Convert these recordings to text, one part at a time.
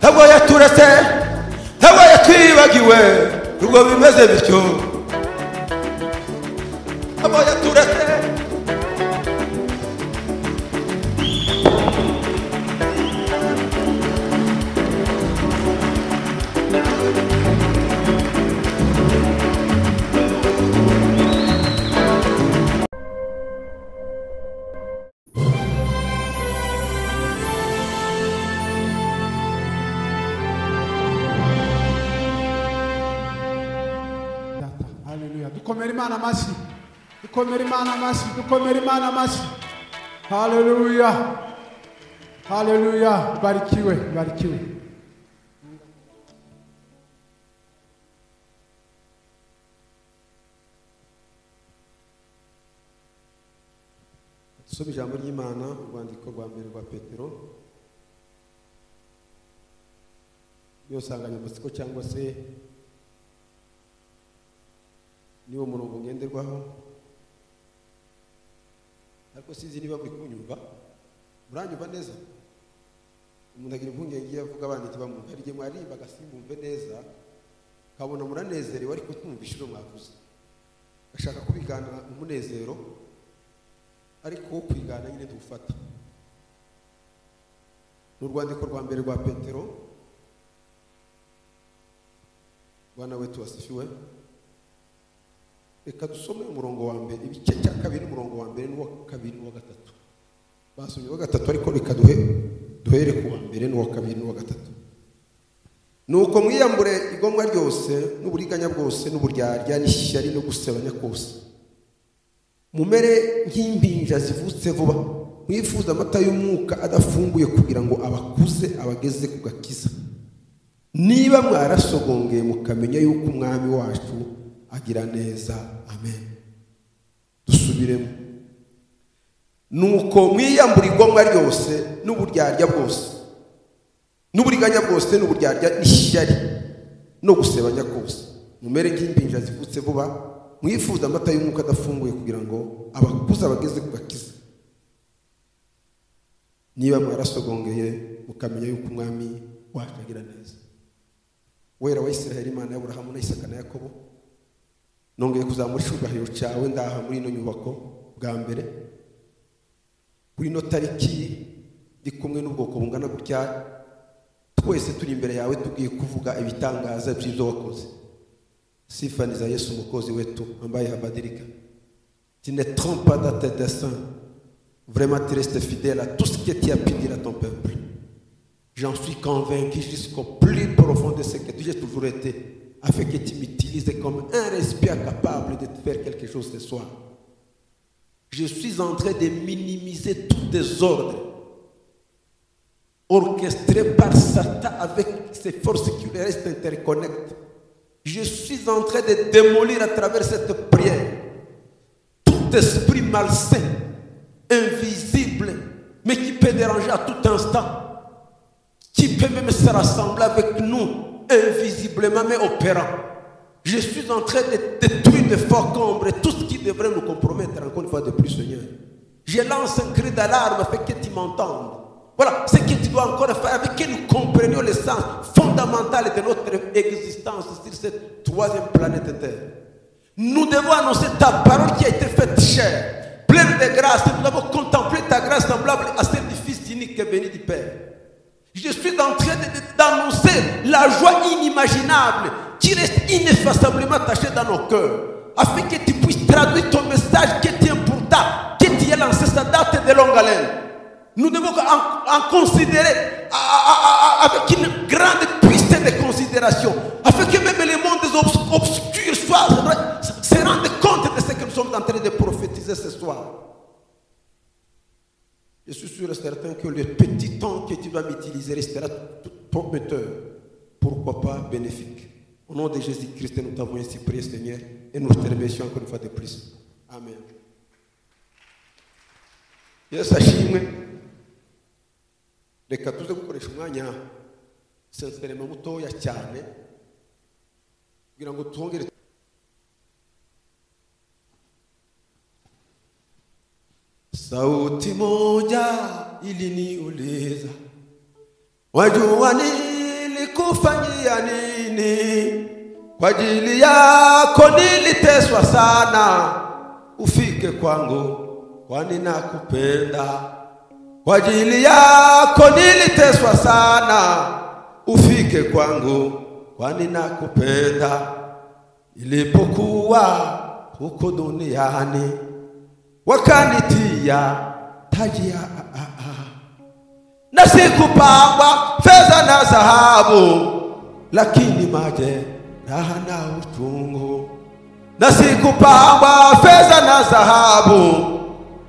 ntabwo yaturetse, ntabwo yatwibagiwe, nubwo bimeze bityo. Ntabwo yaturetse. Dukomere Imana amashyi, dukomere Imana amashyi, dukomere Imana amashyi. Haleluya, haleluya, barikiwe, barikiwe. Dusome ijambo ry'Imana, urwandiko rwa mbere rwa Petero. Iyo nsanganyamatsiko cyangwa se niwo murongo ngenderwaho, ariko sinzi niba muri kunyumva. Muranyumva neza? Umuntu agira impungenge avuga abandi ntibamwumva, hari igihe mwaririmba agasimumve neza kabona muranezerewe ariko tumvishe ibyo mwavuze, gashaka kubigana umunezero ariko wo kwigana nyine tuwufata. Ni urwandiko rwa mbere rwa Petero. Bwana wetu wasifiwe. Reka dusome umurongo wa mbere, ibice cya kabiri, umurongo wa mbere n'uwa kabiri n'uwa gatatu. Basomye uwa gatatu ariko reka duhere ku wa mbere n'uwa kabiri n'uwa gatatu. Nuko mwiyambure igomwa ryose n'uburiganya bwose n'uburyarya n'ishyari no gusebanya kose. Mumere nk'impinja zivutse vuba, mwifuza amata y'umwuka adafunguye kugira ngo abakuze abageze ku gakiza. Niba mwarasogongeye mukamenya yuko umwami wacu agira neza. Amen. Dusubiremo. Nuko mwiyambura igomwa ryose n'uburyarya bwose n'uburiganya bwose n'uburyarya n'ishyari no gusebanya kose. Mumere nk'impinja zivutse vuba, mwifuza amata y'umwuka adafunguye kugira ngo abakuze abageze ku gakiza. Niba mwarasogongeye mukamenya yuko umwami wacu agira neza. Wera wa Isiraheli, Imana ya Aburahamu na Isaka na Yakobo, nongeye kuzamura icyubahiro cyawe ndaha muri ino nyubako bwa mbere, kuri ino tariki ndi kumwe n'ubwoko bungana gutya, twese turi imbere yawe tugiye kuvuga ibitangaza by'ibyo wakoze. Sifa ni za Yesu Mwokozi wetu ambaye habadilika. Tu ne trompes pas dans tes desseins. Vraiment tu restes fidèle à tout ce que tu as pu dire à ton peuple. J'en suis convaincu jusqu'au plus profond de ce que tu as toujours été, afin que tu m'utilises comme un récipient capable de te faire quelque chose ce soir. Je suis en train de minimiser tous tes ordres orchestrés par Satan avec ses forces qui lui restent interconnectées. Je suis en train de démolir à travers cette prière tout esprit malsain, invisible, mais qui peut déranger à tout instant, qui peut même se rassembler avec nous invisiblement mais opérant. Je suis en train de détruire de forts combres tout ce qui devrait nous compromettre encore une fois de plus, Seigneur. Je lance un cri d'alarme afin que tu m'entendes. Voilà ce que tu dois encore faire, avec que nous comprenions l'essence fondamentale de notre existence sur cette troisième planète Terre. Nous devons annoncer ta parole qui a été faite chair, pleine de grâce. Nous avons contemplé ta grâce semblable à celle du Fils unique et béni du Père. Je suis en train d'annoncer la joie inimaginable qui reste ineffaçablement attachée dans nos cœurs, afin que tu puisses traduire ton message qui est important, que tu aies lancé sa date de longue haleine. Nous devons en considérer avec une grande puissance de considération, afin que même les mondes obscurs se rendent compte de ce que nous sommes en train de prophétiser ce soir. Je suis sûr et certain que le petit temps que tu dois m'utiliser restera prometteur, pourquoi pas bénéfique. Au nom de Jésus-Christ, nous t'avons ainsi prié, Seigneur, et nous te remercions encore une fois de plus. Amen. Yesu ashimwe. Reka tuze gukoresha umwanya senserema mutoya cyane kugira ngo twongere. Sauti moja iliniuliza, wajua nini nilikufanyia nini? Kwa ajili yako niliteswa sana, ufike kwangu kwani nakupenda. Kwa ajili yako niliteswa sana, ufike kwangu kwani nakupenda. Nilipokuwa huko duniani wakanitia taji ya na sikupangwa fedha na dhahabu, lakini majeraha na uchungu. Na sikupangwa fedha na dhahabu,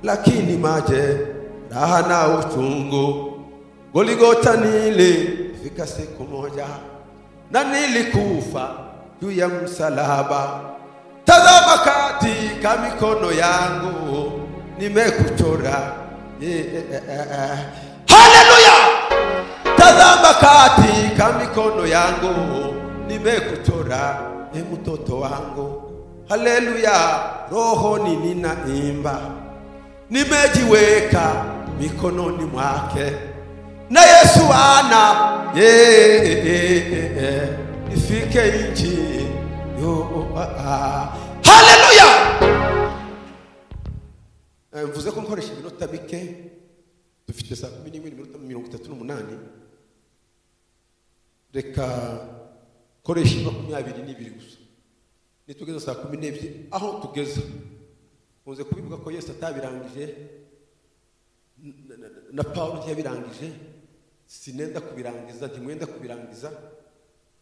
lakini majeraha na uchungu. Golgotha nilifika siku moja na nilikufa juu ya msalaba. Tazama katika mikono yangu nimekuchora. Haleluya! Tazama katika mikono yangu nimekuchora, mtoto wangu. Haleluya! Rohoni ninaimba, nimejiweka mikononi mwake, na Yesu ana nifike nchi. Haleluya! Mvuze ko nkoresha iminota mike, dufite saa 11:38. Reka koresha 22 gusa. Nitugeze saa 12 aho tugeze. Muze kubivuga ko Yesu atabirangije na Paulo ntiyabirangije, sinenda kubirangiza, ntimwenda kubirangiza.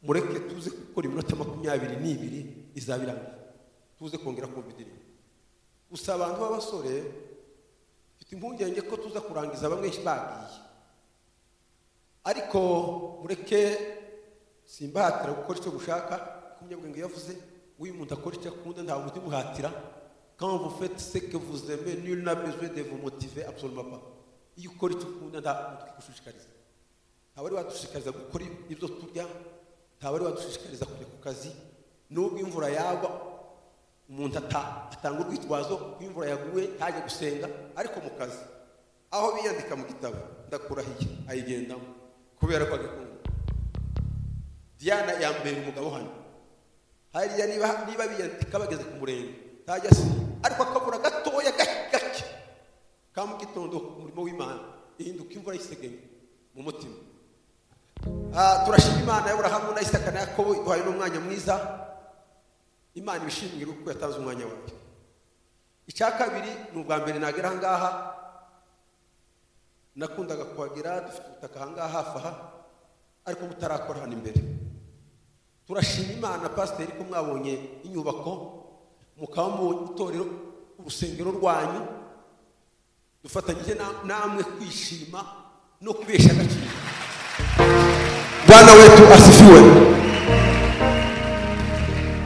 Mureke tuze gukora iminota 22 izabirangiza, tuze kongera kumva indirimbo. Gusa abantu b'abasore mfite impungenge ko tuza kurangiza bamwe bagiye, ariko mureke simbahatira gukora icyo gushaka. Umunyabwenge yavuze uyu muntu akora icyo akunda, nta muti muhatira. Quand vous faites ce que vous aimez, nul n'a besoin de vous motiver, absolument pas. Iyo ukora icyo ukunda nta muti kugushishikariza. Ntabari wadushishikariza gukora ibyo turya, ntabari wadushishikariza kujya ku kazi. Nubwo imvura yagwa umuntu atanga urwitwazo imvura yaguye ntajye gusenga, ariko mu kazi aho biyandika mu gitabo ndakurahiye ayigendamo kubera ko agikunda. Diana yambera umugabo hano hariya, niba biyandika bageze ku murenge ntajya se, ariko akabura gatoya gake ka mu gitondo umurimo w'Imana ihinduka imvura y'isegenya mu mutima. Turashima Imana y'Aburahamu na Isaka na Yakobo iduhaye n'umwanya mwiza. Imana ibishimira uko yatanze umwanya wayo. Icya kabiri ni ubwa mbere nagera ngaha, nakundaga kuhagira dufite ubutaka ahangaha hafi aha, ariko mutarakora hano imbere. Turashima Imana pasiteri ko mwabonye inyubako, mukaba mu itorero urusengero rwanyu, dufatanyije namwe kwishima no kubesha agaciro. Bwana wetu asifiwe.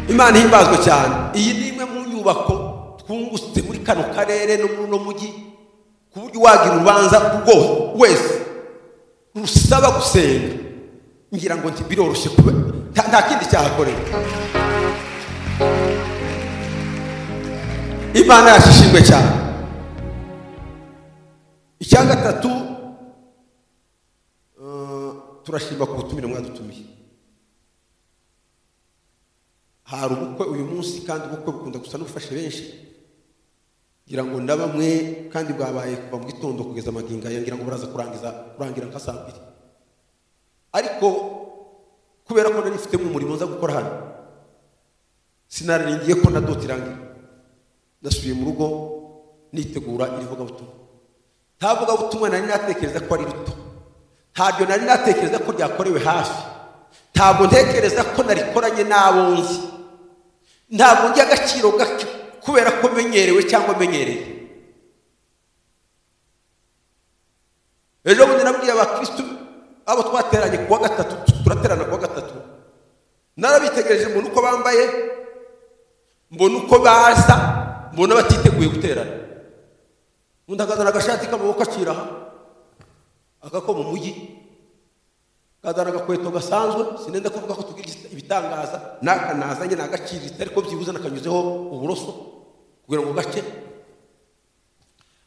Imana himbazwe cyane. Iyi ni imwe mu nyubako twungutse muri kano karere no muri no mujyi, ku buryo wagira urubanza rwose wese rusaba gusenga, ngira ngo biroroshye kuba nta kindi cyahakorera. Imana yashishimwe cyane. Icya gatatu, turashima ku butumire mwadutumiye. Hari ubukwe uyu munsi, kandi ubukwe bukunda gusa n'ufashe benshi, ngira ngo ndabamwe kandi bwabaye kuva mu gitondo kugeza maginga, ngira ngo baraza kurangira nka saa 2. Ariko kubera ko nari mfite mu murimo nza gukora hano, sinaringiye ko nadotirangira, nasubiye mu rugo nitegura irivuga butumwa. Ntavuga butumwa nari natekereza ko ari ruto, ntabyo nari natekereza ko ryakorewe hafi, ntabwo ntekereza ko narikoranye n'abonzi, ntabwo ngiye agaciro gake kubera ko menyerewe cyangwa menyereye. Ejo bundi nabwiye abakristo abo twateranye kuwa gatatu, turaterana kuwa gatatu, narabitegereje mbona uko bambaye, mbona uko baza, mbona batiteguye guterana. Undagazana agashati k'amaboko akiraha agako mu mujyi, kazana agakweto gasanzwe, sinenda kuvuga ko tugira ibitangaza, nakanazanye nagaciriritse, ariko byibuze nakanyuzeho uburoso kugira ngo gace.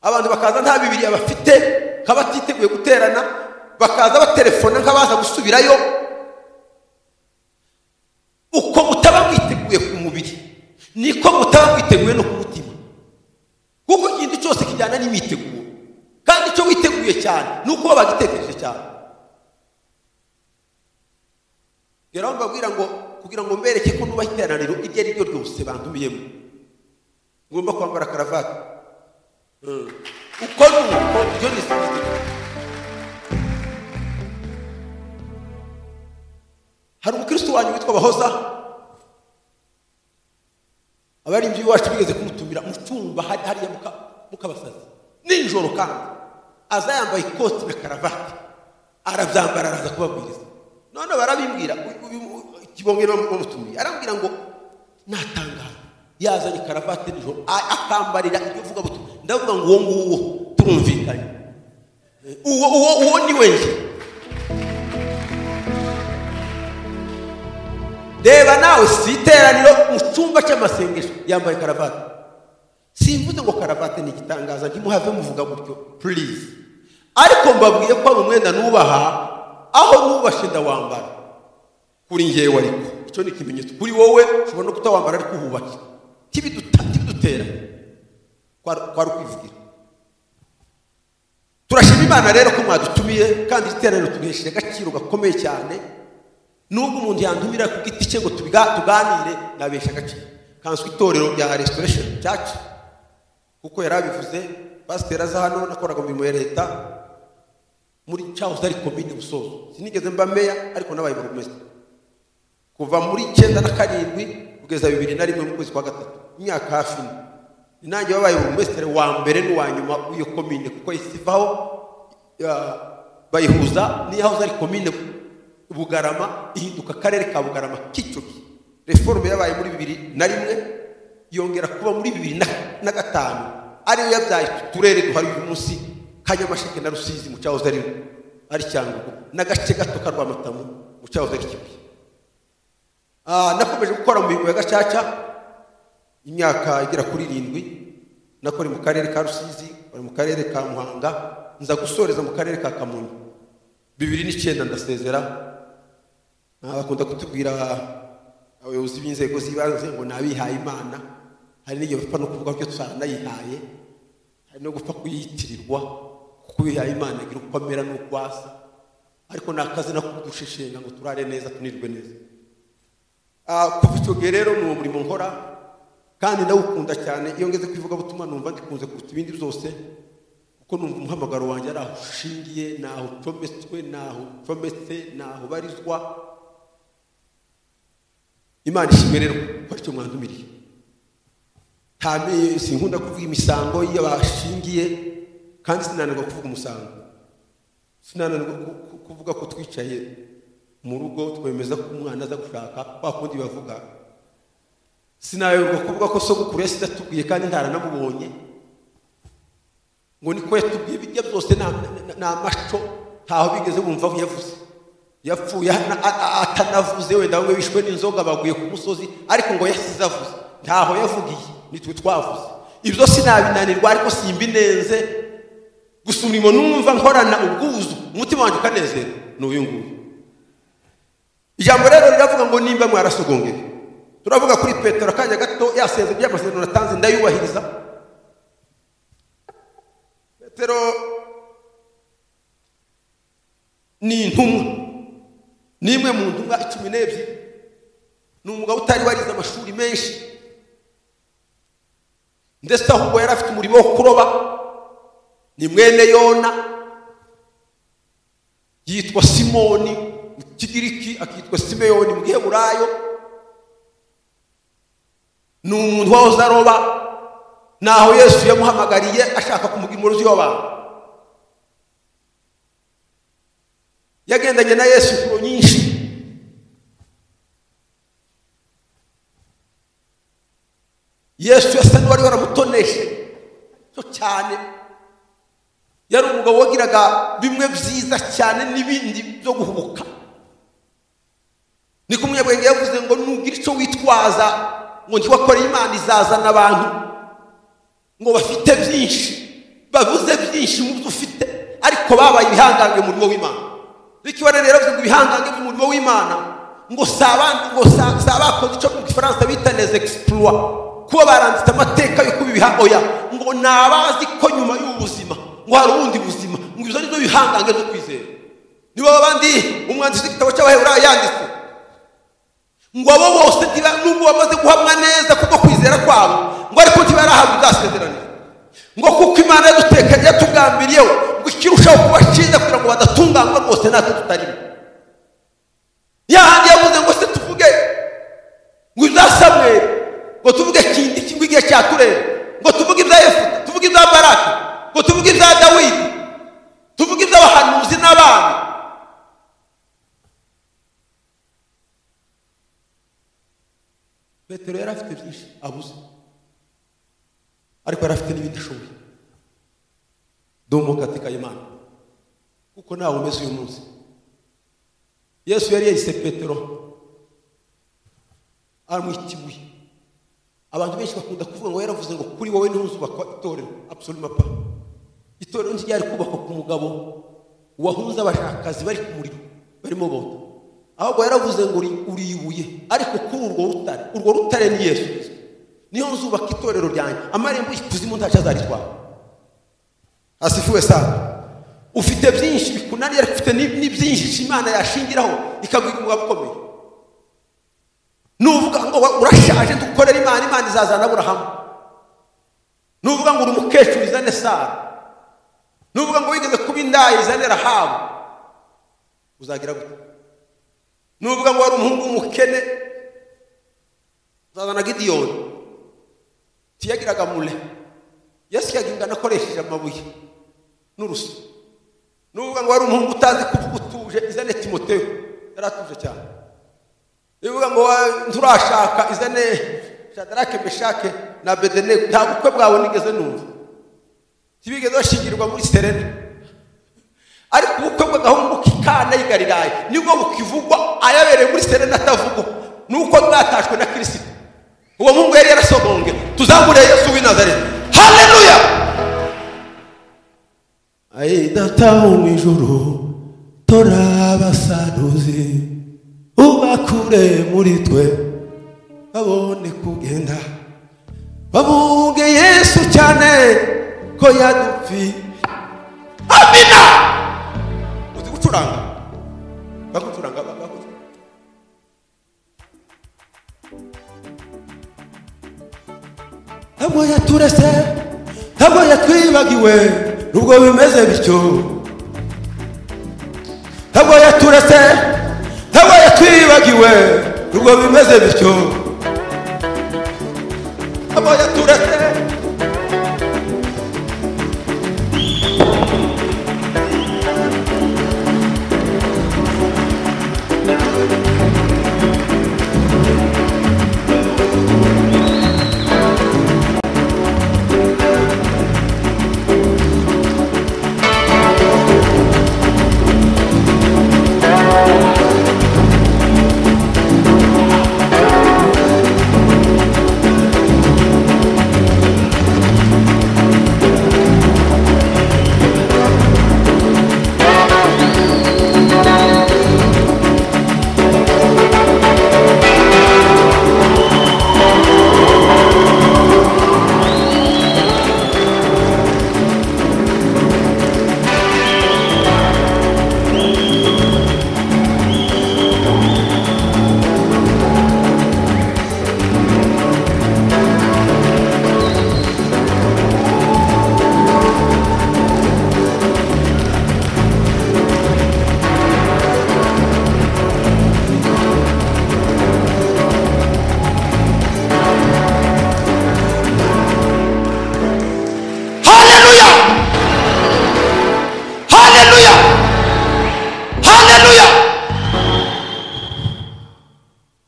Abantu bakaza nta Bibiliya bafite, kabatiteguye guterana, bakaza batelefona nk'abaza gusubirayo, niko mutaba mwiteguye no kumutima, kuko ikintu cyose kijyana n'imiteguro, kandi icyo witeguye cyane nuko bagitekereje cyane. Rero mbabwira ngo kugira ngo mbereke ko nubaha iteraniro iryo ari ryo ryose bantumiyemo, ngomba kwambara karavati. Uko nuko byo nisibite. Hari umukristo wanyu witwa Bahoza, abari imvi wacu bigeze kumutumira mu cyumba hariya mukabasazi ninjoro, kandi aza yambaye ikoti na karavati, arabyambara araza kubabwiriza. None barabimbwira kibongera mutumiye, arambwira ngo natangaza yazanye karavati nijoro akambarira ibyo vuga buto. Ndavuga ngo uwo nguwo turumvikanye, uwo ni wenje. Reba nawe siteraniro mu cyumba cy'amasengesho yambaye karavati. Simvuze ngo karavati ni igitangaza, ntimuhave muvuga gutyo please, ariko mbabwiye ko ari umwenda nubaha, aho nubashe ndawambara kuri ngewe, ariko icyo ni ikimenyetso kuri wowe ushobora no kutawambara ariko uhubake kibidutera kwari ukwivugira. Turashima Imana rero ko mwadutumiye, kandi iteraniro tugeshije agaciro gakomeye cyane. Nubwo umuntu yantumira ku giti cye ngo tuganire, nabesha agaciro kanswe itorero rya Restoration Church, kuko yarabivuze. Pasiteri aza hano nakoraga mu mirimo ya leta muri Cyahoze ari komine Busozo, sinigeze mba meya ariko nabaye burugumesitiri kuva muri 97 kugeza 2001 mu kwezi kwa gatatu, imyaka hafi. Nanjye wabaye burugumesitiri wa mbere n'uwa nyuma w'iyo komine, kuko isivaho bayihuza n'iyahoze ari komine Bugarama, ihinduka akarere ka Bugarama Kicuki. Reforme yabaye muri 2001 yongera kuba muri 2005, ariyo yabyaye turere duhari uyu munsi, Kanyamasheke na Rusizi mu Cyahoze ari Cyangugu, n'agace gato ka Rwamatamu mu Cyahoze ari Kibuye. Nakomeje gukora mu mirimo ya Gacaca imyaka igera kuri 7, nakora mu karere ka Rusizi, mu karere ka Muhanga, nza gusoreza mu karere ka Kamonyi 2009 ndasezera. Bakunda kutubwira abayobozi b'inzego z'ibanze ngo nabihaye Imana, hari n'igihe bapfa no kuvuga ko twanayihaye, hari no gupfa kuyitirirwa, kuko bihaye Imana igira uko amera n'uko asa, ariko nakaze no kudushishenga ngo turare neza tunirwe neza. Kuva icyo gihe rero ni umurimo nkora, kandi ndawukunda cyane. Iyo ngeze kwivuga butumwa numva ndikunze kuruta ibindi byose, kuko numva umuhamagaro wanjye ari aho ushingiye, naho ucometswe, naho ucometse, naho barizwa. Imana ishimwe rero ko icyo mwantumiriye. Sinkunda kuvuga imisango y'abashingiye, kandi sinanirwa kuvuga umusango, sinanirwa kuvuga ko twicaye mu rugo twemeza ko umwana aza gushaka bakundi bavuga. Sinayobwa kuvuga ko sogokuru yasize atubwiye kandi ntaranamubonye, ngo niko yatubwiye bijya byose na macho, ntaho bigeze bumva yavuze. Yapfuye atanavuze, wenda bamwe bishwe n'inzoga baguye ku musozi, ariko ngo yasize avuze, ntaho yavugiye, nitwe twavuze. Ibyo sinabinanirwa, ariko simbinenze. Gusa umurimo numva nkorana ubwuzu, umutima wanjye ukanezera n'uyu nguyu. Ijambo rero riravuga ngo nimba mwarasogongeye, turavuga kuri Petero akanya gato, yasenze by'amasezerano natanze ndayubahiriza. Petero ni intumwa, nimwe mu ntumwa 12. Ni umugabo utari warize amashuri menshi, ndetse ahubwo yari afite umurimo wo kuroba. Ni mwene Yona, yitwa Simoni mu Kigiriki, akitwa Simeyoni mu Giheburayo. Ni umuntu wahoze aroba, naho Yesu yamuhamagariye ashaka kumugira umurozi w'abantu. Yagendanye na Yesu kuro nyinshi. Yesu yasa n'uwari waramutoneshe cyo cyane. Yari umugabo wagiraga bimwe byiza cyane n'ibindi byo guhubuka. Niko umunyabwenge yavuze ngo nugira icyo witwaza ngo ntiwakoreye Imana izazana abantu ngo bafite byinshi, bavuze byinshi mu byo ufite, ariko babaye ibihangange mu murimo w'Imana. Biki wari rero ngo ibihangange mu murimo w'Imana ngo sabandi ngo sabakoze icyo mu Gifaransa bita les exploits. kuba baranditse amateka yo kubiha oya ngo nabazi ko nyuma y'ubuzima ngo hari ubundi buzima ngo izo nizo bihangange zo kwizera nibo abandi umwanditsi w'igitabo cy'Abaheburayo yanditse ngo abo bose nubwo bamaze guhamwa neza kubwo kwizera kwabo ngo ariko ntibarahabwa ibyasezerano ngo kuko Imana yadutekanye yatugambiriyeho ngo ikirushaho kuba cyiza kugira ngo badatunganywa rwose natwe tutarimo yahandi yavuze ngo se tuvuge ngo ibya Samweli ngo tuvuge kindi ngo igihe cyaturere ngo tuvuge ibya Yefuta tuvuge ibya Baraki ngo tuvuge ibya Dawidi tuvuge iby'abahanuzi n'abami Petero yari afite byinshi abuze ariko yari afite n'ibindi ashoboye domo katika Imana kuko nawe umeze uyu munsi Yesu yari yise Petero amwitibuye abantu benshi bakunda kuvuga ngo yaravuze ngo kuri wowe ntuzubakwa itorero absolument pas itorero ntiryari kubakwa ku mugabo wahuza abashakazi bari ku muriro barimo bota ahubwo yaravuze ngo uri ibuye ariko kuri urwo rutare ni Yesu niyo nzubaka itorero ryanjye amarembo y'ikuzimu ntacyo azaritwara asifuwe sana ufite byinshi bikunaniye ariko ufite n'ibyinshi Imana yashingiraho ikaguha umugabo ukomeye nuvuga ngo urashaje dukorera Imana izazana Aburahamu nuvuga ngo uri umukecuru izane Sara nuvuga ngo wigeze kuba indaya izane Rahabu uzagira gute nuvuga ngo wari umuhungu w'umukene uzazana Gideyoni tiyagiraga mule Yesu yagingana akoresheje amabuye n'urusi nuvuga ngo wari umuhungu utazi kuvuga utuje izane Timoteyo yaratuje cyane nuvuga ngo nturashaka izane Shadarake Meshake na Abedenego nta bukwe bwawe nigeze numva tibigeze bashingirwa muri Serena ariko ubukwe bw'agahungu k'ikana y'i Galilaya nibwo bukivugwa ayabereye muri Serena atavugwa nuko bwatashwe na Kristo uwo mungu yari yarasogongera tuzamure Yesu w'i Nazareti haleluya ayi data mu ijuru torabasaruzi ubakure muri twe babone kugenda bavuge Yesu cyane ko yadupfi amina uzi gucuranga bagucuranga ntabwo yaturese ntabwo yatwibagiwe nubwo bimeze bityo ntabwo yaturese ntabwo yatwibagiwe nubwo bimeze bityo ntabwo yaturese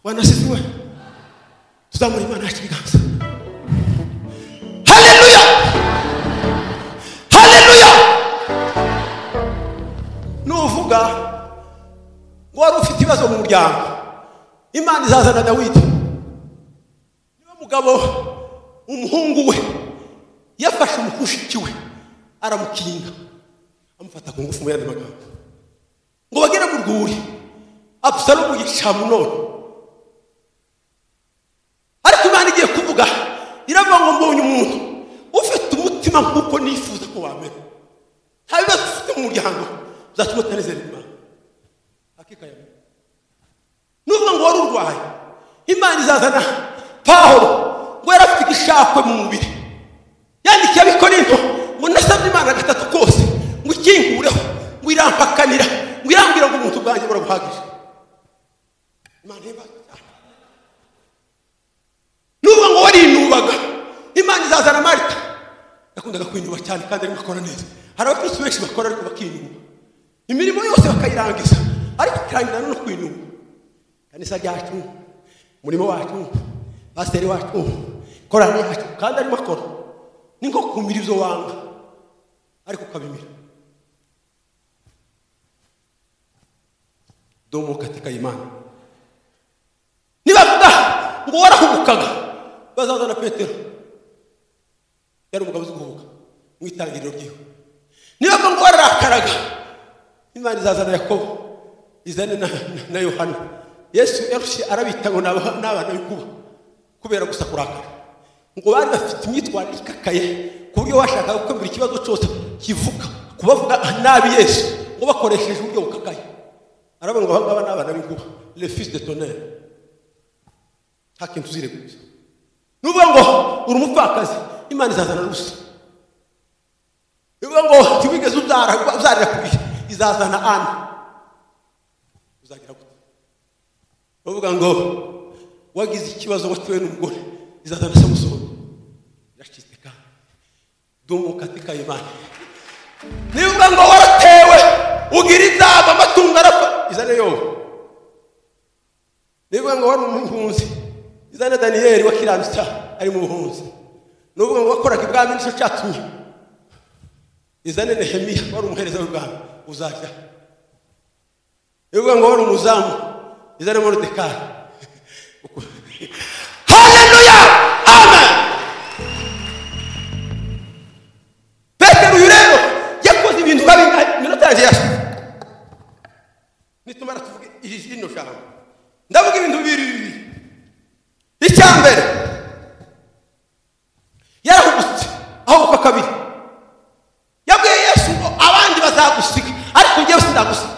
wanasifiwe tuzamura Imana yacu ibiganza haleluya haleluya nuvuga ngo wari ufite ibibazo mu muryango Imana izazana Dawidi niwe mugabo umuhungu we yafashe umukushiki we aramukinga amufata ku ngufu mu yandi magambo ngo bagere mu rwuri Abusalomu yica Amunoni ariko Imana igiye kuvuga uzatuma utanezera Imana. Hakika ya nubwo ngo wari urwaye, Imana izazana Pawulo ngo yarafite igishakwe mu mubiri, yandikiye Abikorinto ngo nasabye Imana gatatu kose ngo ikinkureho, ngo irampakanira, ngo irambwira ngo umuntu bwanjye burabuhagije. Imana nubwo ngo warinubaga, Imana izazana Marita. Yakundaga kwinuba cyane kandi arimo akora neza. Hari abakristo benshi bakora ariko bakinuba, imirimo yose bakayirangiza ariko ikirangira no kwinuba. Kanisa ryacu, umurimo wacu, pasiteri wacu, korali yacu kandi arimo akora ni nko kumira ibyo wanga ariko ukabimira. Domo katika imani. Nibavuga ngo warahubukaga, bazazana Petero, yari umugabo uzi guhubuka mu itangiriro ryiwe. Nibavuga ngo wararakaraga, Imana izazana Yakobo, izane na Yohana. Yesu yarushye arabita ngo n'abana b'ikuba kubera gusa kurakara. Ngo bari bafite imyitwarire ikakaye ku buryo washakaga gukemura ikibazo cyose kivuka kubavuga nabi Yesu, ngo bakoresheje uburyo bukakaye. Aravuga ngo abangaba n'abana b'ikuba, les fils de tonnerre. Hakintu zire gusa. Nuvuga ngo uri umupfakazi, Imana izazana Rusi. Nuvuga ngo tubigeze uzarira kubiye, izazana Ana. Uzagira gute? Nuvuga ngo wagize ikibazo watewe n'umugore, izazana Samusoni. Yashitse kandi Domo katika imani. Nuvuga ngo waratewe ugira inzaba amatungo arapfa, izane Yobu. Nuvuga ngo wari umuhunzi, izane Daniyeli wakiranutse ari mu buhunzi. Nuvuga ngo wakoraga ibwami nicyo cyatumye, izane Nehemiya wari umuhereza w'ibwami, uzajya. Nuvuga ngo wari umuzamu, izane Moridekayi. Haleluya, amen. Petero uyu rero yakoze ibintu kabingahe minota yanjye yashize. Nitumara tuvuge ino jambo, ndavuga ibintu bibiri. Icyambere yarahubutse aho kabiri, yabwiye Yesu ngo abandi bazagusiga ariko njyewe sindagusiga.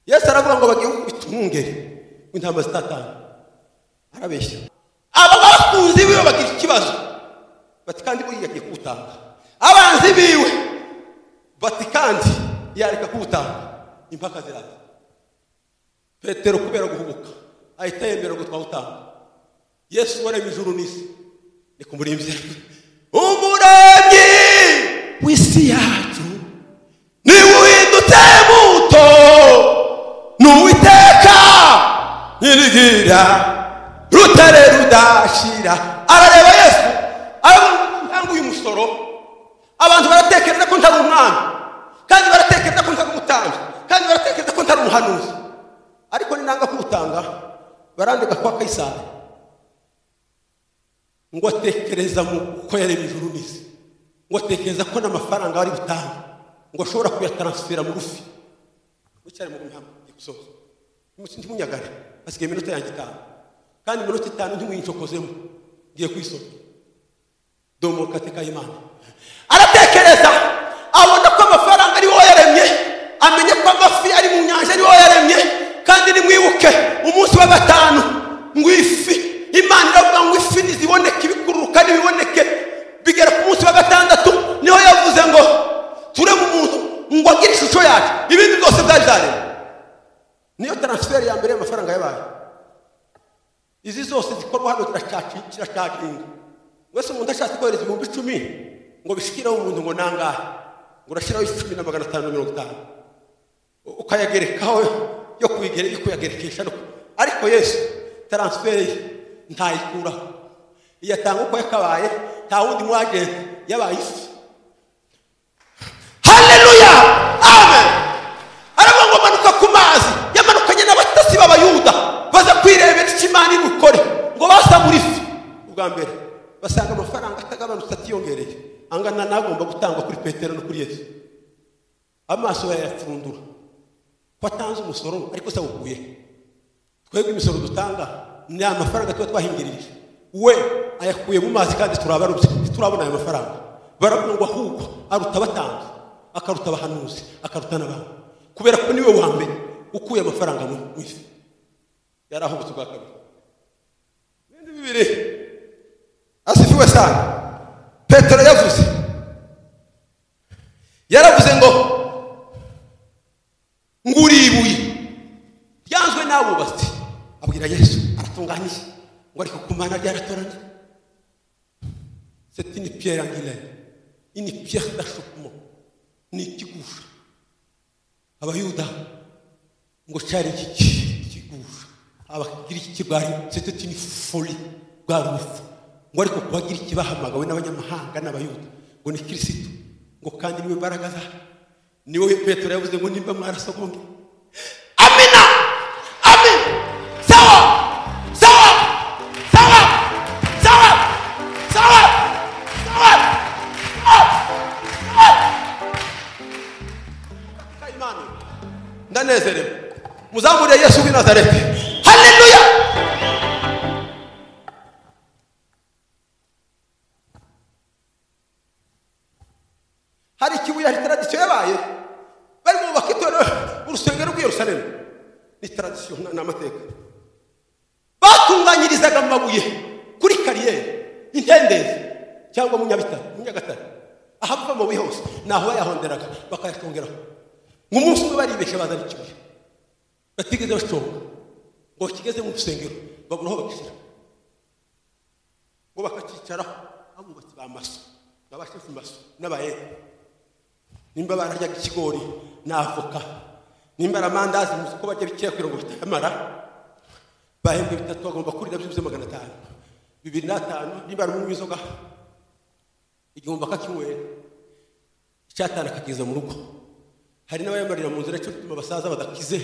Yesu aravuga ngo bagiye gukubita umwungeri w'intama zitatana, arabeshya. Aba bakunzi biwe bagira ikibazo bati kandi buriya agiye kuwutanga. Abanzi biwe bati kandi yareka kuwutanga. Impaka ziraza. Petero kubera guhubuka ahita yemera ngo twawutanga. Yesu waremye ijuru n'isi, ni kumurimbye umuremyi w'isi yacu ni uhindutse muto, n'Uwiteka nyirigira rutare rudashira. Arareba Yesu aravuga uyu musoro, abantu baratekereza ko ntari umwami, kandi baratekereza ko ntari umutambyi, kandi baratekereza ko ntari umuhanuzi, ariko ninanga kuwutanga barandika kwa Kaisari. Ngo atekereza mu ko yaremye ijuru n'isi, ngo atekereza ko n'amafaranga bari butanga ngo ashobora kuyatransfera mu rufi. Ucyari mu ntama ikusoza ntimunyagare, asigaye iminota yanjye 5 kandi iminota 5 ntimuyincokozemo, ngiye kwisoma. Domo katika imani. Aratekereza abona ko amafaranga ari wowe yaremye, amenye ko amafi ari mu nyanja ari wowe yaremye, kandi nimwibuke umunsi wa 5 ngo ifi, Imana iravuga ngo ifi niziboneke, ibikururuka nibiboneke, bigera ku munsi wa 6 niho yavuze ngo tureme umuntu ngo agire ishusho yacu, ibindi byose byari zaremwe. Niyo transfer ya mbere y'amafaranga yabaye. Izi zose zikorwa hano ziracaginga. Wese umuntu ashatse kohereza 10,000 ngo bishikiraho umuntu ngo nangahe, ngo urashiraho 10,550 ukayagerekaho yo kuyagerekesha. Ariko Yesu transfer ntayikuraho, iyatanga uko yakabaye, nta wundi mwaje yabaye isi. Haleluya, amen. Aravuga ngo manuka ku mazi, yamanukanye n'abatasi b'Abayuda baza kwirebera icyo Imana irukore, ngo basamura ifi. Ubwa mbere basanga amafaranga atagabanutse atiyongereye, angana nagomba gutangwa kuri Petero no kuri Yesu. Amaso yayapfundura ko atanze umusoro, ariko se wukuye. Twebwe imisoro dutanga ni amafaranga tuba twahingirije, we ayakuye mu mazi kandi turabarubye, turabona ayo mafaranga. Baravuga ngo ahubwo aruta batanze. akaruta abahanuzi, akaruta n'abantu, kubera ko niwe wa mbere ukuye amafaranga mu ifi. Yari aho bwa kabiri. Ibindi bibiri asifiwe sana. Petero yaravuze ngo nguri ibuye ryanzwe n'abubatsi. Abwira Yesu aratunganyije ngo ariko kumana ryaratoranye. C'est une pierre angulaire, une pierre d'achoppement, ni ikigusha. Abayuda ngo cyari ikigusha, abagira ikigwari, c'était une folie, bwari urupfu. Ngo ariko kubagira ikibahamagawe n'abanyamahanga n'abayuda ngo ni Kristo, ngo kandi niwe mbaraga za niwe Petero yavuze ngo nimba mwarasogonge. Amina, amen. Sawa sawa sawa sawa sawa sawa. Imana ndanezerewe, muzamure Yesu w'i Nazareti. Haleluya. Hari kibuye, hari tradition yabaye bari mu bakitoro urusengero rw'i Yerusalemu. Ni tradition n'amateka batunganyirizaga amabuye kuri kariyeri intendezi cyangwa mu Nyagatare ahava amabuye hose naho bayahonderaga bakayatongeraho. Umunsi umwe baribesha bazana ikibuye batigeze bashonga ngo kigeze mu rusengero babura aho bagishyira ngo bakakicaraho abubatsi b'amaso n'abashefu maso n'abayede. Nimba bararyaga ikigori n'avoka, nimba aramandazi muzi ko barya bikeya kugira ngo bitamara, bahembwe 3 bagomba kurira byuzuye 500, 205. Nimba ari mu inzoga igomba kakinywera icyatana kageza mu rugo. Hari n'abayamarira mu nzira cyo bituma basaza badakize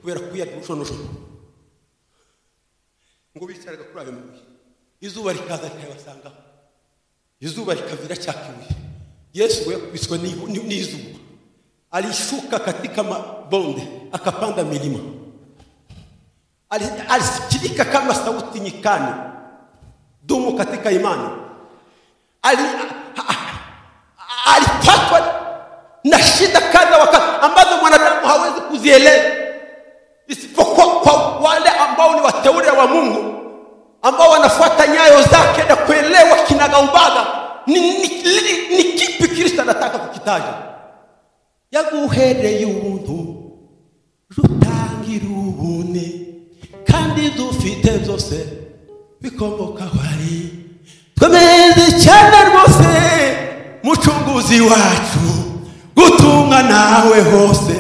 kubera kuyarya ubushonojoro. Ngo bicaraga kuri ayo mabuye, izuba rikaza rikabasanga, izuba rikavira cyakibuye. Yesu yakubiswe n'izuba, alishuka katika mabonde akapanda milima, alisikilika kama sauti nyikani, dumu katika imani. Alipatwa na shida kadha wakati ambazo mwanadamu hawezi kuzielewa isipokuwa kwa wale ambao ni wateule wa Mungu, ambao wanafuata nyayo zake na kuelewa kinagaubaga ni kipi Kristo anataka kukitaja. Yaguhereye ubuntu rutangira ubune kandi dufite byose bikomoka wari twemeze cyane rwose mucunguzi wacu gutunga nawe hose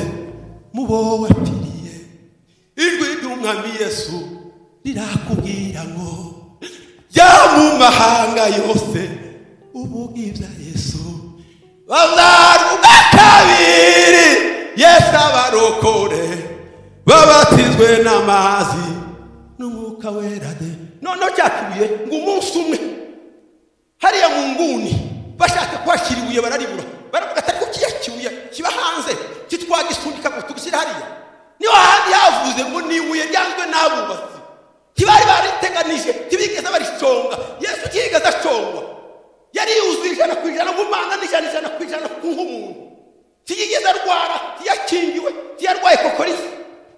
mubo wapiriye. Ijwi ry'umwami Yesu rirakubwira ngo ya mu mahanga yose ubugibya Yesu bazaruka kabiri. Yesu abarokore babatizwe n'amazi n'umwuka wera de. None cyakibuye ngo umunsi umwe hariya mu nguni bashaka kwakira ibuye bararibura, baravuga ati ko kiyakibuye kiba hanze kitwagisundika ngo tugishyira hariya. Niho handi yavuze ngo ni ibuye ryanzwe n'abubatsi, kibari bariteganije kibigeza bariconga. Yesu kigeze acongwa, yari yuzuye 100% ngumana n'ijana ku nk'umuntu. Tiyigeze arwara, tiyakingiwe, tiyarwaye kokorisi,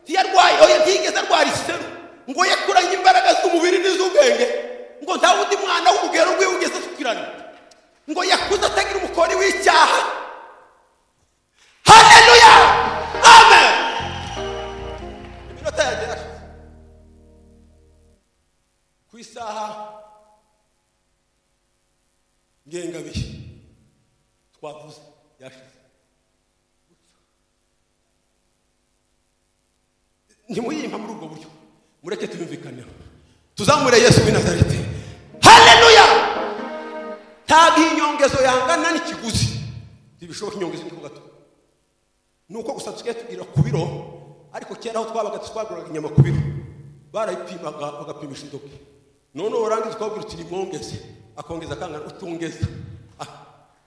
tiyigeze arwara iseru, ngo yakuranye imbaraga z'umubiri n'iz'ubwenge, ngo nta wundi mwana w'urugero rwe ugeze tukirana, ngo yakuze atagira umukori w'icyaha. Haleluya, amen. Iminota yagera ku isaha ngengabihe twavuze yashize. Ntimuyimpa muri ubwo buryo, mureke tubimvikaneho. Tuzamure Yesu w'i Nazareti. Haleluya. Ntabwo inyongezo yangana n'ikiguzi, ntibishoboka inyongezo ni ku gato. Nuko gusa tugiye tugira ku biro, ariko kera aho twabaga twaguraga inyama ku biro barayipimaga bagapimisha indoke. None orangiza twabwira uti nimwongeze, akongeza kangana utungeza.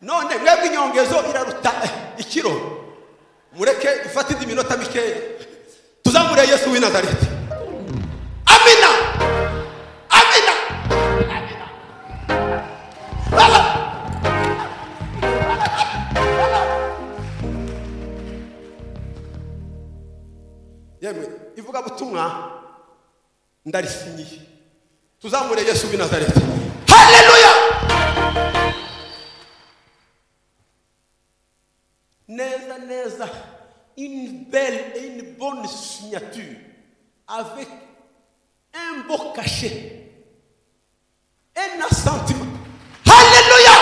None mwebwe inyongezo iraruta ikiro, mureke ifate indi minota mikeya. Tuzamure Yesu w'i Nazareti. Amina, amina, amina. Baba yemwe ivuga butumwa ndarisinyiye tuzamure Yesu w'i Nazareti. Haleluya. Neza une belle et une bonne signature avec un beau cachet, un assentiment. Alléluia.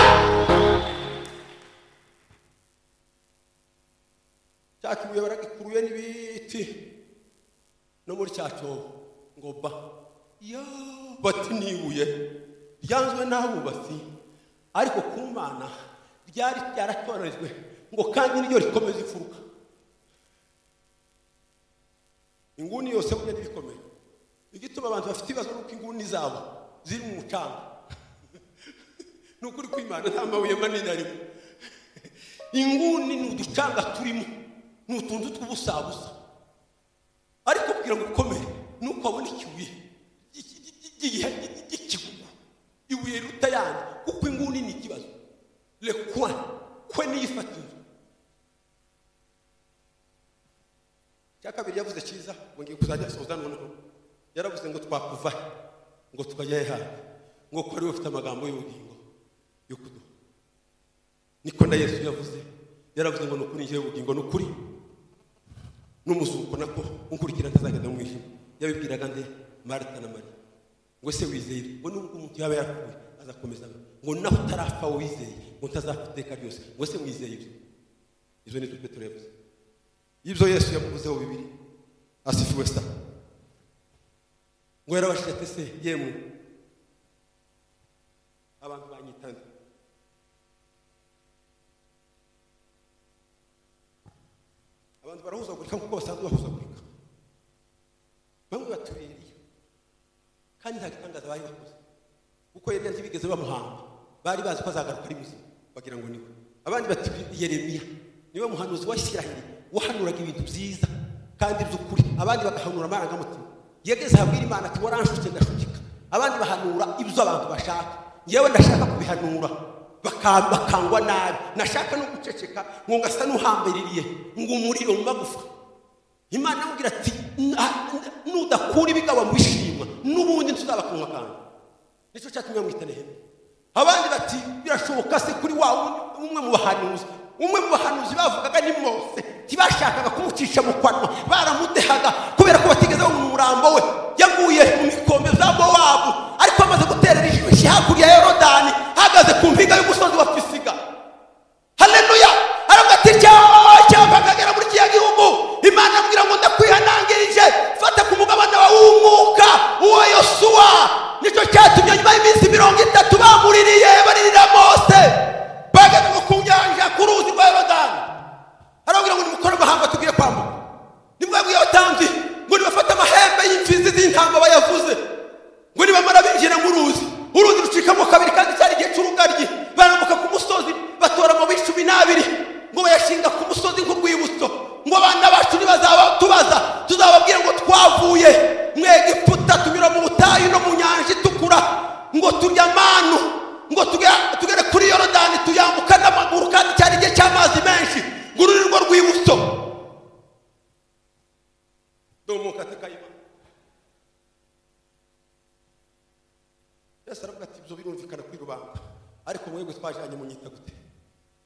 Cyakibuye baragikuruye n'ibiti no muri cyaco ngoba ya bati nibuye ryanzwe n'abubatsi ariko ku Mana ryari ryaratorejwe ngo kandi niryo rikomeza ifuruka. Inguni yose burya n'ibikomeye. Igituma abantu bafite ibibazo nuko inguni zabo ziri mu mucanga. Nukuri kw'Imana nta mabuye manini arimo. Inguni n'uducanga turimo n'utuntu tw'ubusabusa. Ariko kugira ngo ukomere nuko abona ikibuye y'ikigugu ibuye rutayandi kuko inguni ni ikibazo. Le coin kwe niyifatira. Cyakabiri yavuze cyiza ngo ngiye kuzajya soza noneho. Yaravuze ngo twakuva ngo tukajya hafi ngo ko ari ufite amagambo y'ubugingo yo kuduha. Niko na Yesu yavuze. Yaravuze ngo nukuri ngiye ubugingo nukuri n'umuzuko nako unkurikira ntazagenda mu mwijima. Yabibwiraga nde Marta na Maria ngo se wizeye ngo nubwo umuntu yaba yapfuye azakomeza ngo naho utarafa wizeye ngo ntazafiteka ryose ngo se wizeye ibyo. Izo ni Petero yavuze. Ibyo Yesu yavuzeho bibiri asifiwe sa ngo yarabashije se yemwe abantu banyitande abantu barahuzagurika kuko basanzwe bahuzagurika bamwe batubiriye kandi nta gitangaza bari bakoze kuko yari ntibigeze bamuhamba bari bazi ko azagaruka ari muzima bagira ngo niwe. Abandi bati Yeremiya niwe muhanuzi wa Isiraheli wahanuraga ibintu byiza kandi by'ukuri. Abandi bagahanura amarangamutima. Yageze habwira Imana ati waranshutse ndashukika. Abandi bahanura ibyo abantu bashaka. Yewe ndashaka kubihanura bakangwa nabi. Nashaka no guceceka ngo ngasa n'uhambiririye ngo umuriro magufa. Imana amubwira ati nudakura ibigaba mu bishimwa n'ubundi tuzabakunwa kandi. Nicyo cyatumye mwita Nehemiya. Abandi bati birashoboka se kuri wa umwe mu bahanuzi. Umwe mu bahanuzi bavugaga ni Mose. Tibashakaga kumucisha mu kwanwa baramudehaga kubera ko batigeze mu murambo we. Yaguye mu mikombe za Mowabu ariko amaze guterera ijwi hakurya ya Yorodani hagaze ku mpinga y'umusozi wa Pisiga. Haleluya. Aragati cyabagagera muri kiya gihugu. Imana amubwira ngo ndakwihanangirije fata ku mugabane wa w'umwuka uwo Yosuwa. Nicyo cyatumye nyuma y'iminsi 30 bamuririye baririra Mose bageze ku nyanja ku ruzi rwa Yorodani. Arabwira ngo nimukore bahamba tugiye kwambuka. Nimwabwiye abatanzi ngo nibafata amahembe y'imfizi z'intama bayavuze ngo nibamara binjira mu ruzi. Uruzi rucikamo kabiri kandi cyari igihe cy'urugaryi. Barambuka ku musozi batora mu 12 ngo bayashinga ku musozi nk'urwibutso ngo abana bacu nibazaba tubaza tuzababwira ngo twavuye mu Egiputa tunyura mu butayu no mu nyanja itukura ngo turya manu ngo tugere kuri Yorodani tuyambuka n'amaguru kandi cyari igihe cy'amazi menshi ngo uru rwo rwibutso. Domuka tekayima. Yesu aravuga ati ibyo birumvikana kuri rubanda ariko mwebwe twajanye mu nyita gute.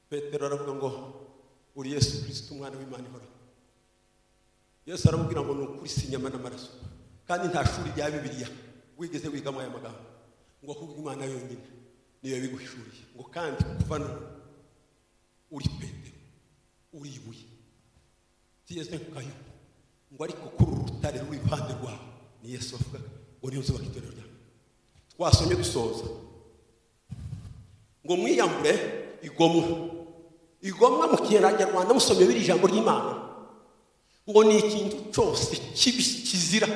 Petero aravuga ngo uri Yesu Kristo umwana w'Imana ihoraho. Yesu aramubwira ngo nukuri sinyama n'amaraso kandi nta shuri rya Bibiliya wigeze wigamo aya magambo ngo ahubwo Imana yonyine niyo biguhishuriye ngo kandi kuva none uri Petero uri ibuye tiyese kayo ngo ariko kuri urutare ruri iruhande rwawe ni Yesu avuga ngo niyo nzubaka itorero ryawe. Twasomye dusoza ngo mwiyambure igomwa mu Kinyarwanda musomye biri ijambo ry'Imana ngo ni ikintu cyose kizira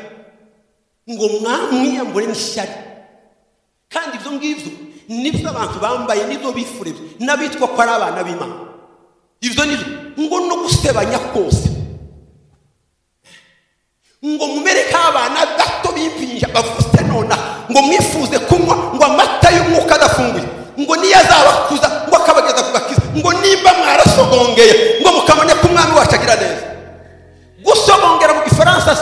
ngo mwiyambure n'ishyari kandi ibyo ngibyo nibyo abantu bambaye nibyo bifurebye n'abitwa ko ari abana b'Imana. Ibyo nibyo ngo no gusebanya kose ngo mumere nk'abana gato bimpinja bavutse nona ngo mwifuze kunywa ngo amata y'umwuka adafunguye ngo niyo azabakuza ngo akabageza ku gakiza ngo nimba mwarasogongeye ngo mukamenya ko umwami wacu agira neza. Gusogongera mu Gifaransa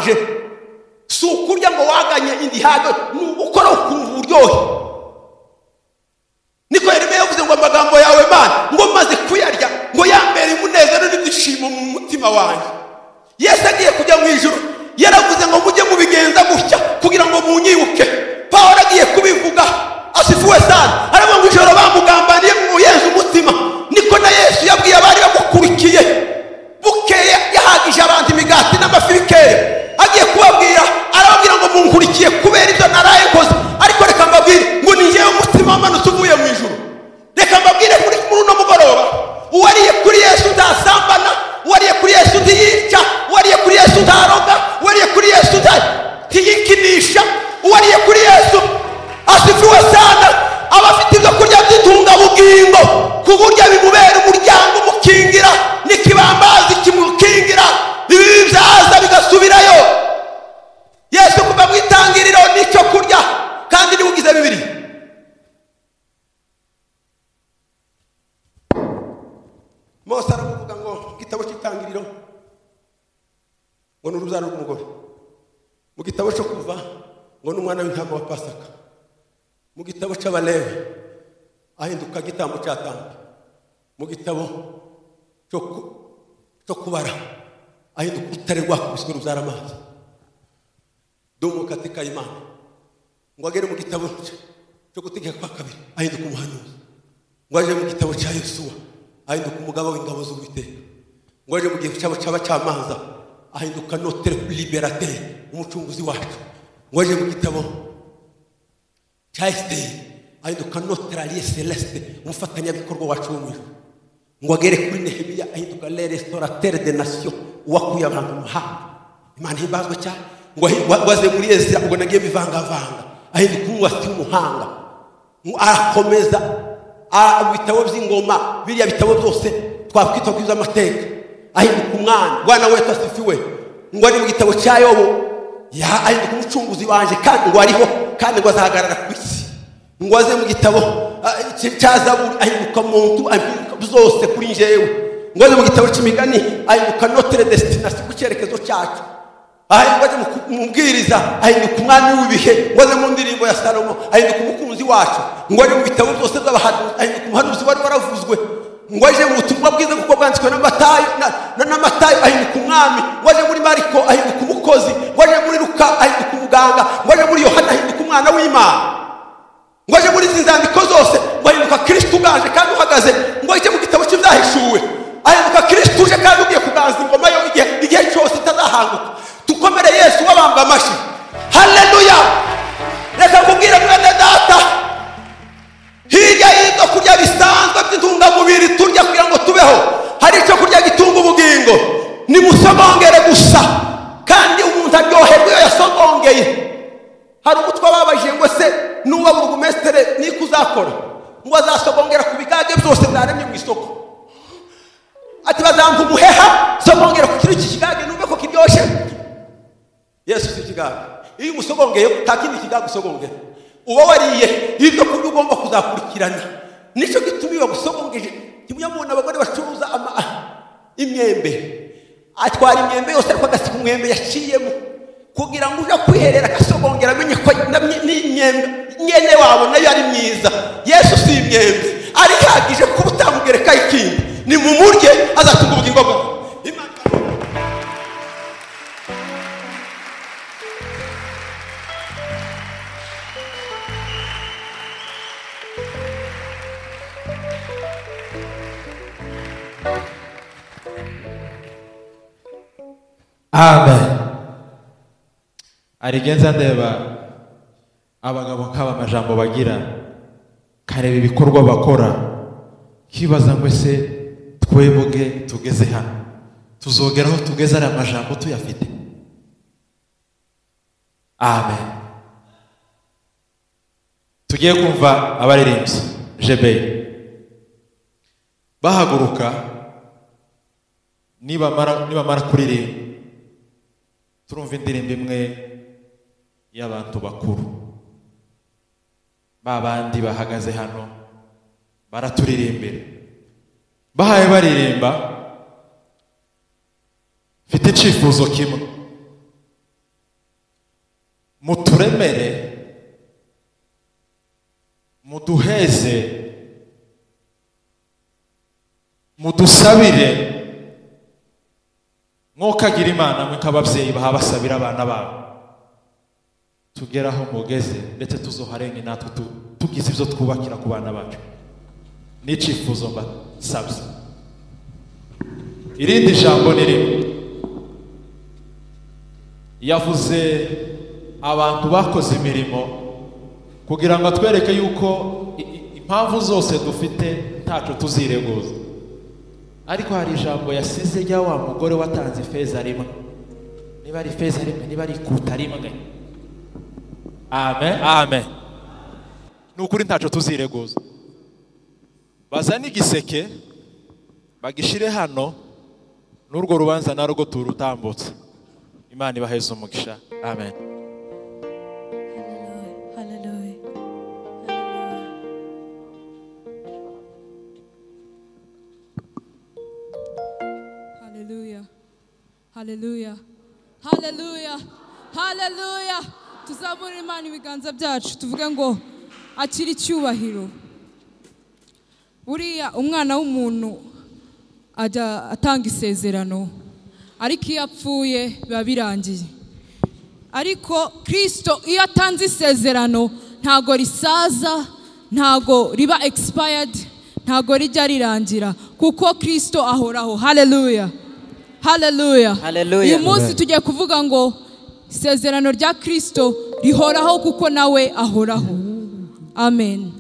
wanje si ukurya ngo waganye indihago ni ugukora ukumva uburyohe. Niko Yeremiya yavuze ngo amagambo yawe Mana ngo maze kuyarya ngo yambere umunezero n'ibyishimo mu mutima wanjye. Yesu agiye kujya mu ijuru yaravuze ngo mujye mubigenza gutya kugira ngo munyibuke. Pawulo agiye kubivuga asifuwe sana, aravuga ngo ijoro bamugambaniye mu Yesu umutima, niko na Yesu yabwiye abari bamukurikiye. Bukeye yahagije abantu imigati n'amafi bikeye, agiye kubabwira arababwira ngo munkurikiye kubera ibyo naraye nkoze, ariko reka mbabwire ngo ni njyewe umutima wamanutse uvuye mu ijuru. Reka mbabwire muri uno mugoroba, uwariye kuri Yesu ntasambana, uwariye kuri Yesu ntiyica, uwariye kuri Yesu ntaroga, uwariye kuri Yesu ntiyikinisha, uwariye kuri Yesu asifiwe sana, abafite ibyo kurya by'intungabugingo ku buryo bimubera umuryango umukingira n'ikibambazi kimukingira, ibi byaza bigasubirayo. Yesu kuva mu itangiriro n'icyo kurya kandi niwe ugize bibiri. Mose aravuga ngo igitabo cy'itangiriro ngo n'urubyaro rw'umugore, mu gitabo cyo kuva ngo n'umwana w'intama wa Pasaka, mu gitabo cy'Abalewi ahinduka igitambo cyatambwe, mu gitabo cyo kubara ahinduka urutare rwakubiswe rubyara amazi. Domo katika imana ngo agere mu gitabo cyo gutegeka kwa kabiri ahinduka umuhanuzi, ngo aje mu gitabo cya Yosuwa ahinduka umugabo w'ingabo z'Uwiteka, ngo aje mu gitabo cy'abacamanza ahinduka notre libérateur, umucunguzi wacu, ngo aje mu gitabo cya Esiteri ahinduka notre allié céleste, umufatanyabikorwa wacu wo mu ijuru, ngo agere kuri Nehemiya ahinduka le restaurateur des nations, uwakuye abantu mu mahanga. Imana himbazwe cyane. Ngo waze muri Ezra ngo nagiye bivangavanga ahinduka umwasi w'umuhanga, arakomeza ibitabo by'ingoma biriya bitabo byose twakwita kwiza amateka, ahinduka umwana bwana wetu asifiwe. Ngo ari mu gitabo cya Yobu ahinduka umucunguzi wanje kandi ngo ariho kandi ngo azahagarara ku isi. Ngo aze mu gitabo cya Zaburi ahinduka muntu zose kuri njyewe. Ngo aze mu gitabo cy'imigani ahinduka notre destination, ku cyerekezo cyacu. Ahinduka umubwiriza ahinduka umwami w'ibihe. Ngo aze mu ndirimbo ya Salomo ahinduka umukunzi wacu. Ngo ari mu bitabo byose by'abahanuzi ahinduka umuhanuzi wari waravuzwe. Ngo aje mu butumwa bwiza kuko bwanditswe na Matayo ahinduka umwami. Ngo aje muri Mariko ahinduka umukozi. Ngo aje muri Luka ahinduka umuganga. Ngo aje muri Yohana ahinduka umwana w'Imana. Ngo aje muri zindandiko zose ngo ahinduka Kristo uganje kandi uhagaze. Ngo aje mu gitabo cy'ibyahishuwe ahinduka Kristo uje kandi ugiye kuganza ingoma yo igihe cyose itazahanguka. Tukomere Yesu wabambwa amashi. Haleluya. Reka kubwira mwene data, hirya y'ibyo kurya bisanzwe by'intungamubiri turya kugira ngo tubeho, hari icyo kurya gitunga ubugingo. Ni musogongere gusa kandi umuntu aryoherwa iyo yasogongeye. Hari umutwe babajije ngo se nuba burugumestere niko uzakora, ngo azasogongera ku bigage byose byaremye mu isoko. Ati bazampa umuheha sogongera ku kiri kigage numve ko kiryoshye. Yesu si kigage, iyo umusogongeye utakindi kigage usogongera uba wariye ibyo kurya ugomba kuzakurikirana. Nicyo gituma iyo gusogongeye kimwe mu abagore bacuruza imyembe, atwara imyembe yose ariko agasiga umwembe yaciyemo kugira ngo uje kwiherera agasogongera amenye ko n'imyembe nyene wabo nayo ari myiza. Yesu si imyembe arihagije kuba utamugereka ikindi, ni mu murye azatunga ubugingo bwawe. Amen. Arigenza ndeba abagabo nk'aba amajambo bagira, kareba ibikorwa bakora, kibaza ngo ese twebwe tugeze hano tuzogeraho tugeze ari amajambo tuyafite. Amen. Tugiye kumva abaririmbyi Jebel bahaguruka, nibamara kuririmba turumva indirimbo imwe y'abantu bakuru, babandi bahagaze hano baraturirimbira. Bahaye baririmba, mfite icifuzo kimwe, muturemere, muduheze, mudusabire mwokagira Imana mwe nk'ababyeyi baha basabira abana babo, tugeraho mugeze ndetse tuzoharenge natwe tugize ibyo twubakira ku bana bacu. N'icyifuzo mbasabye. Irindi jambo ni rimwe. Yavuze abantu bakoze imirimo kugira ngo atwereke yuko impamvu zose dufite ntaco tuzireguza. Ariko hari ijambo yasize rya wa mugore watanze ifeza rimwe. Niba ari ifeza rimwe, niba ari ikuta rimwe. Amen, amen. Nukuri ntaco tuzireguza. Bazana igiseke bagishire hano, n'urwo rubanza narwo turutambutse. Imana ibaheze umugisha. Amen. Hallelujah. Hallelujah. Hallelujah. Hallelujah. Hallelujah. Tuzamure Imana ibiganza byacu tuvuge ngo akiri icyubahiro. Buriya umwana w'umuntu ajya atanga isezerano, ariko iyo apfuye biba birangiye. Ariko Kristo iyo atanze isezerano ntago risaza, ntago riba expired, ntago rijya rirangira, kuko Kristo ahoraho. Hallelujah. Hallelujah. Uyu munsi tugiye kuvuga ngo isezerano rya Kristo rihoraho kuko nawe ahoraho. Amen.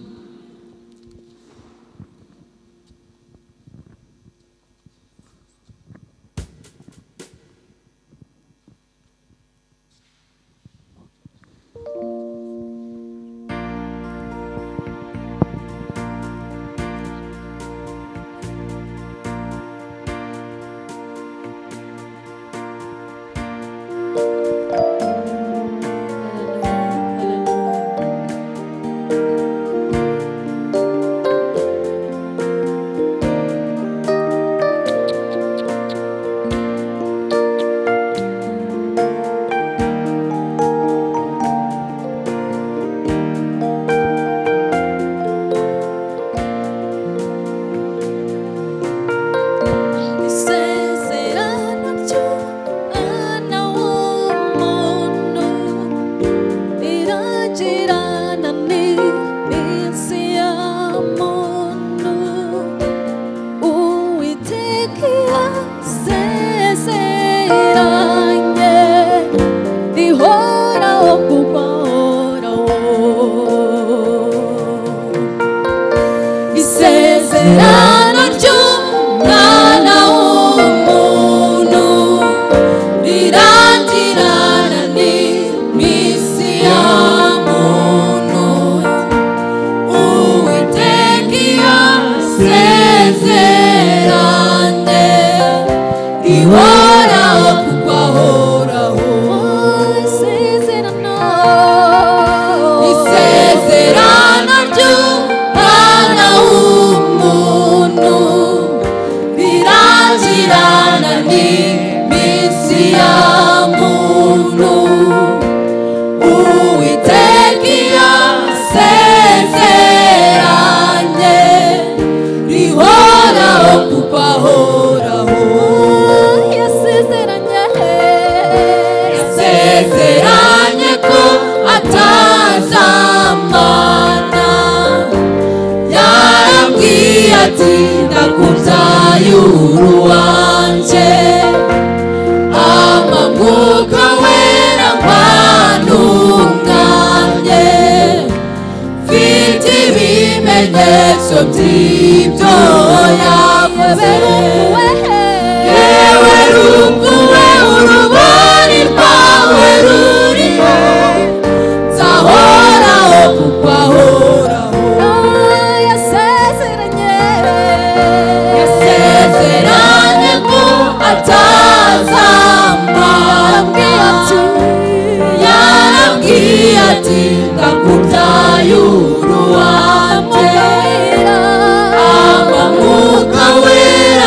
Amamuka wera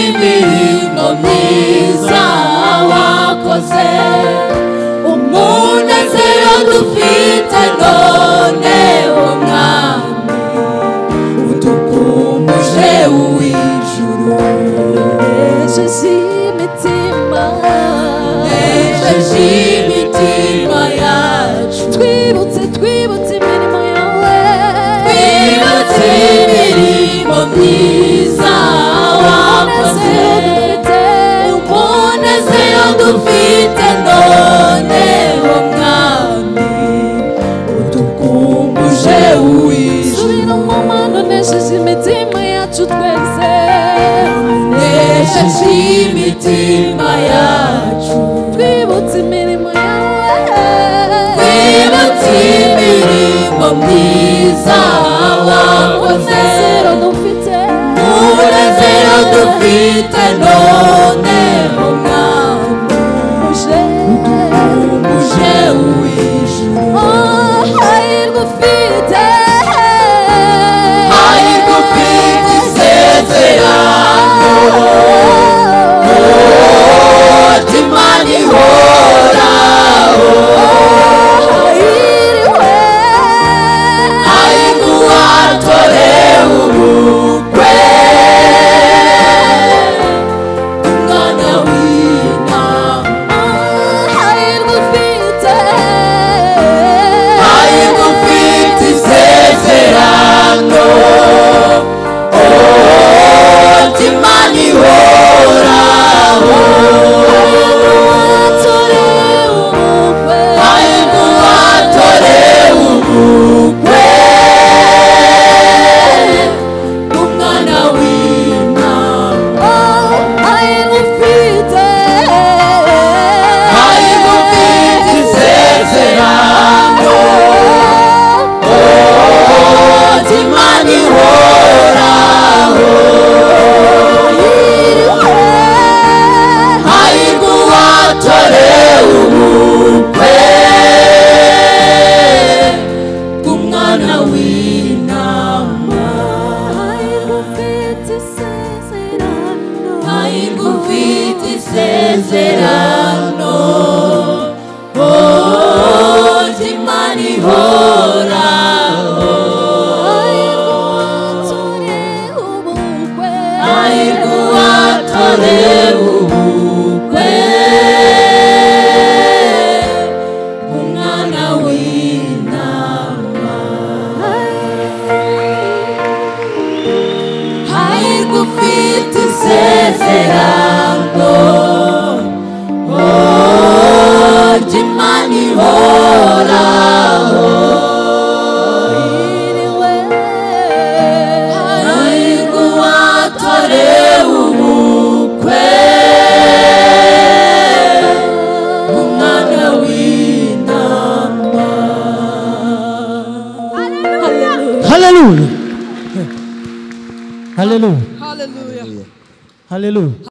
imirimo myiza wakoze, umunezero dufite none wo mwami udukumbuje uw'ijuru. Nejeje imitima yacu, twibutse imirimo yawe, twibutse imirimo myiza wakoze, umunezero dufite none wo mwami udukumbuje uw'ijuru. Nejeje imitima yacu twese, nejeje imitima yacu, twibutse imirimo yawe, twibutse imirimo myiza wakoze, umunezero dufite none wo mwami udukumbuje uw'ijuru. Hahirwa ufite isezerano, Imana ihoraho, hahirwa uwatorewe ubukwe, umwana w'intama. Hahirwa ufite isezerano, Imana ihoraho, hahirwa uwatorewe ubukwe, umwana w'intama. Hahirwa ufite isezerano, Imana ihoraho, hahirwa uwatorewe ubukwe, umwana w'intama. Hahirwa ufite isezerano, Imana ihoraho, hahirwa uwatorewe ubukwe, umwana w'intama. Hahirwa ufite isezerano, Imana ihoraho, hahirwa uwatorewe ubukwe, umwana w'intama. Hallelujah. Hallelujah. Hallelujah. Hallelujah.